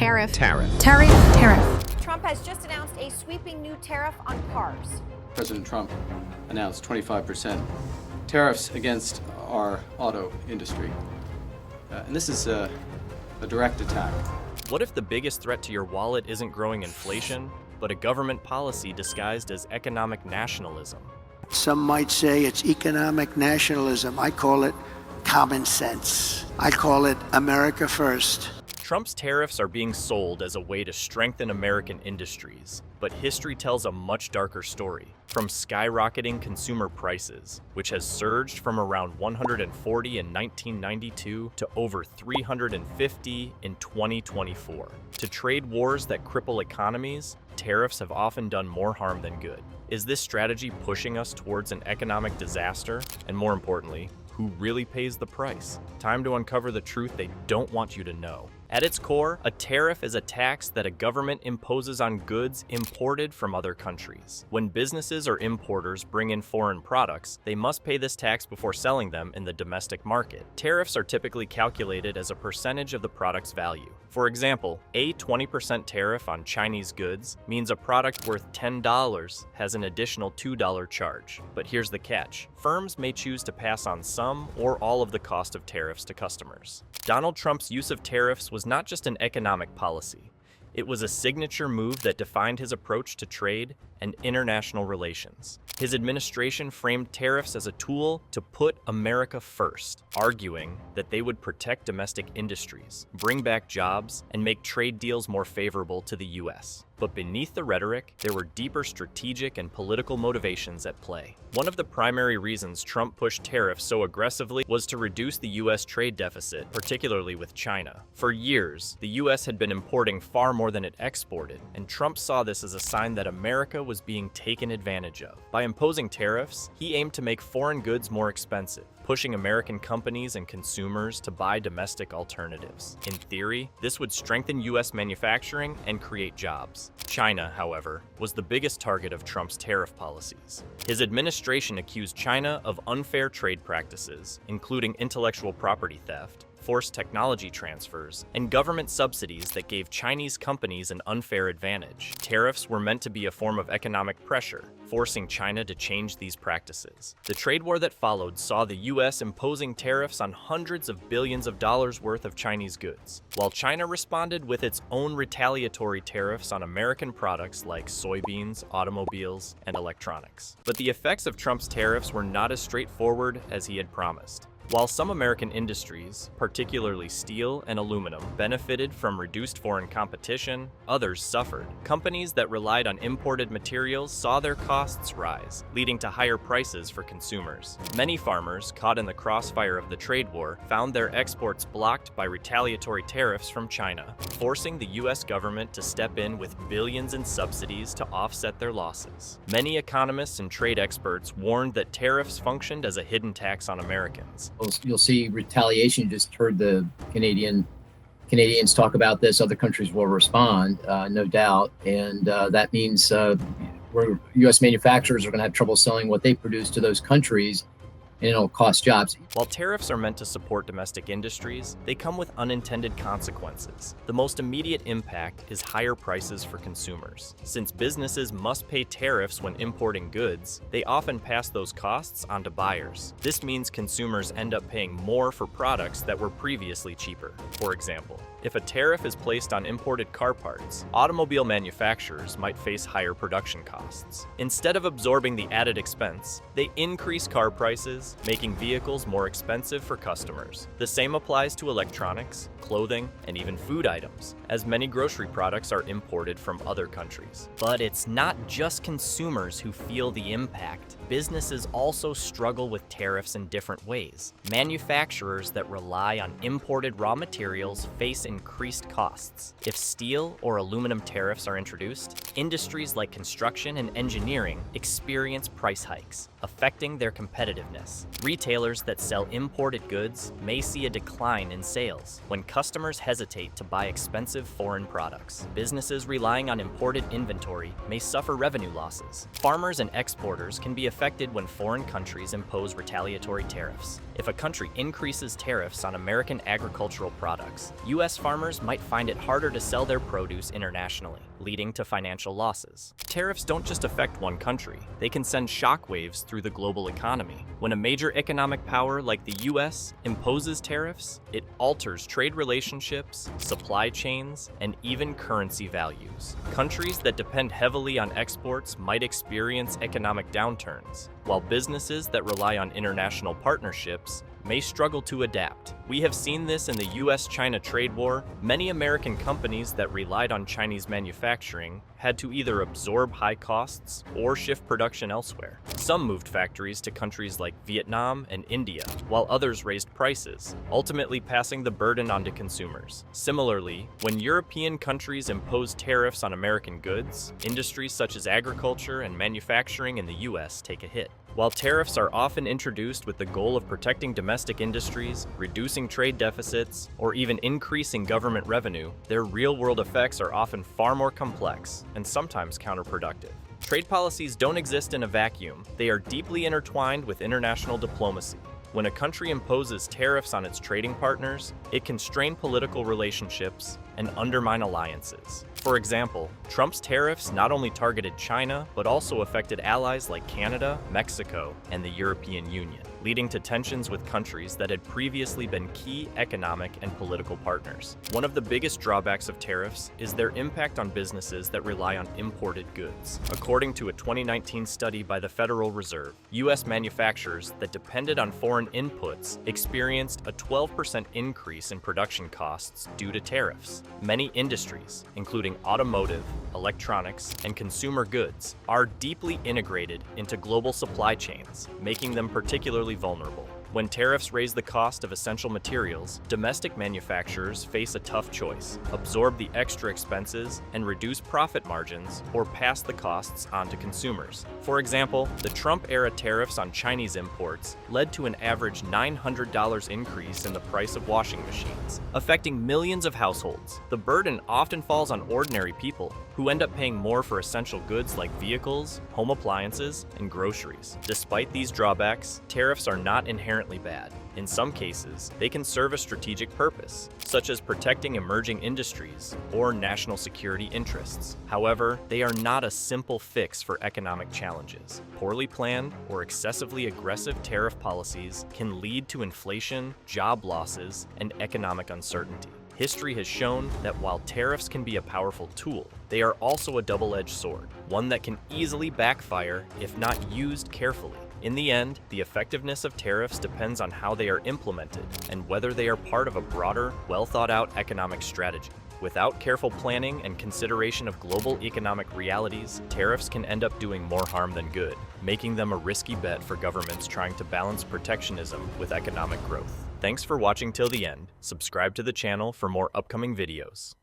Tariff. Tariff. Tariff. Tariff. Trump has just announced a sweeping new tariff on cars. President Trump announced 25% tariffs against our auto industry. And this is a direct attack. What if the biggest threat to your wallet isn't growing inflation, but a government policy disguised as economic nationalism? Some might say it's economic nationalism. I call it common sense. I call it America first. Trump's tariffs are being sold as a way to strengthen American industries, but history tells a much darker story. From skyrocketing consumer prices, which has surged from around 140 in 1992 to over 350 in 2024, to trade wars that cripple economies, tariffs have often done more harm than good. Is this strategy pushing us towards an economic disaster? And more importantly, who really pays the price? Time to uncover the truth they don't want you to know. At its core, a tariff is a tax that a government imposes on goods imported from other countries. When businesses or importers bring in foreign products, they must pay this tax before selling them in the domestic market. Tariffs are typically calculated as a percentage of the product's value. For example, a 20% tariff on Chinese goods means a product worth $10 has an additional $2 charge. But here's the catch. Firms may choose to pass on some or all of the cost of tariffs to customers. Donald Trump's use of tariffs was not just an economic policy. It was a signature move that defined his approach to trade and international relations. His administration framed tariffs as a tool to put America first, arguing that they would protect domestic industries, bring back jobs, and make trade deals more favorable to the U.S. But beneath the rhetoric, there were deeper strategic and political motivations at play. One of the primary reasons Trump pushed tariffs so aggressively was to reduce the U.S. trade deficit, particularly with China. For years, the U.S. had been importing far more than it exported, and Trump saw this as a sign that America was being taken advantage of. By imposing tariffs, he aimed to make foreign goods more expensive, pushing American companies and consumers to buy domestic alternatives. In theory, this would strengthen U.S. manufacturing and create jobs. China, however, was the biggest target of Trump's tariff policies. His administration accused China of unfair trade practices, including intellectual property theft, forced technology transfers, and government subsidies that gave Chinese companies an unfair advantage. Tariffs were meant to be a form of economic pressure, forcing China to change these practices. The trade war that followed saw the U.S. imposing tariffs on hundreds of billions of dollars worth of Chinese goods, while China responded with its own retaliatory tariffs on American products like soybeans, automobiles, and electronics. But the effects of Trump's tariffs were not as straightforward as he had promised. While some American industries, particularly steel and aluminum, benefited from reduced foreign competition, others suffered. Companies that relied on imported materials saw their costs rise, leading to higher prices for consumers. Many farmers, caught in the crossfire of the trade war, found their exports blocked by retaliatory tariffs from China, forcing the U.S. government to step in with billions in subsidies to offset their losses. Many economists and trade experts warned that tariffs functioned as a hidden tax on Americans. You'll see retaliation. You just heard the Canadians talk about this. Other countries will respond, no doubt. And that means U.S. manufacturers are going to have trouble selling what they produce to those countries, and it'll cost jobs. While tariffs are meant to support domestic industries, they come with unintended consequences. The most immediate impact is higher prices for consumers. Since businesses must pay tariffs when importing goods, they often pass those costs on to buyers. This means consumers end up paying more for products that were previously cheaper. For example, if a tariff is placed on imported car parts, automobile manufacturers might face higher production costs. Instead of absorbing the added expense, they increase car prices, making vehicles more expensive for customers. The same applies to electronics, clothing, and even food items, as many grocery products are imported from other countries. But it's not just consumers who feel the impact. Businesses also struggle with tariffs in different ways. Manufacturers that rely on imported raw materials face increased costs. If steel or aluminum tariffs are introduced, industries like construction and engineering experience price hikes, affecting their competitiveness. Retailers that sell imported goods may see a decline in sales when customers hesitate to buy expensive foreign products. Businesses relying on imported inventory may suffer revenue losses. Farmers and exporters can be affected affected when foreign countries impose retaliatory tariffs. If a country increases tariffs on American agricultural products, U.S. farmers might find it harder to sell their produce internationally, leading to financial losses. Tariffs don't just affect one country, they can send shockwaves through the global economy. When a major economic power like the U.S. imposes tariffs, it alters trade relationships, supply chains, and even currency values. Countries that depend heavily on exports might experience economic downturns, while businesses that rely on international partnerships may struggle to adapt. We have seen this in the US-China trade war. Many American companies that relied on Chinese manufacturing had to either absorb high costs or shift production elsewhere. Some moved factories to countries like Vietnam and India, while others raised prices, ultimately passing the burden onto consumers. Similarly, when European countries impose tariffs on American goods, industries such as agriculture and manufacturing in the US take a hit. While tariffs are often introduced with the goal of protecting domestic industries, reducing trade deficits, or even increasing government revenue, their real-world effects are often far more complex and sometimes counterproductive. Trade policies don't exist in a vacuum. They are deeply intertwined with international diplomacy. When a country imposes tariffs on its trading partners, it can strain political relationships and undermine alliances. For example, Trump's tariffs not only targeted China, but also affected allies like Canada, Mexico, and the European Union, leading to tensions with countries that had previously been key economic and political partners. One of the biggest drawbacks of tariffs is their impact on businesses that rely on imported goods. According to a 2019 study by the Federal Reserve, U.S. manufacturers that depended on foreign inputs experienced a 12% increase in production costs due to tariffs. Many industries, including automotive, electronics, and consumer goods, are deeply integrated into global supply chains, making them particularly vulnerable. When tariffs raise the cost of essential materials, domestic manufacturers face a tough choice: absorb the extra expenses and reduce profit margins, or pass the costs on to consumers. For example, the Trump-era tariffs on Chinese imports led to an average $900 increase in the price of washing machines, affecting millions of households. The burden often falls on ordinary people, who end up paying more for essential goods like vehicles, home appliances, and groceries. Despite these drawbacks, tariffs are not inherently bad. In some cases, they can serve a strategic purpose, such as protecting emerging industries or national security interests. However, they are not a simple fix for economic challenges. Poorly planned or excessively aggressive tariff policies can lead to inflation, job losses, and economic uncertainty. History has shown that while tariffs can be a powerful tool, they are also a double-edged sword, one that can easily backfire if not used carefully. In the end, the effectiveness of tariffs depends on how they are implemented and whether they are part of a broader, well-thought-out economic strategy. Without careful planning and consideration of global economic realities, tariffs can end up doing more harm than good, making them a risky bet for governments trying to balance protectionism with economic growth. Thanks for watching till the end. Subscribe to the channel for more upcoming videos.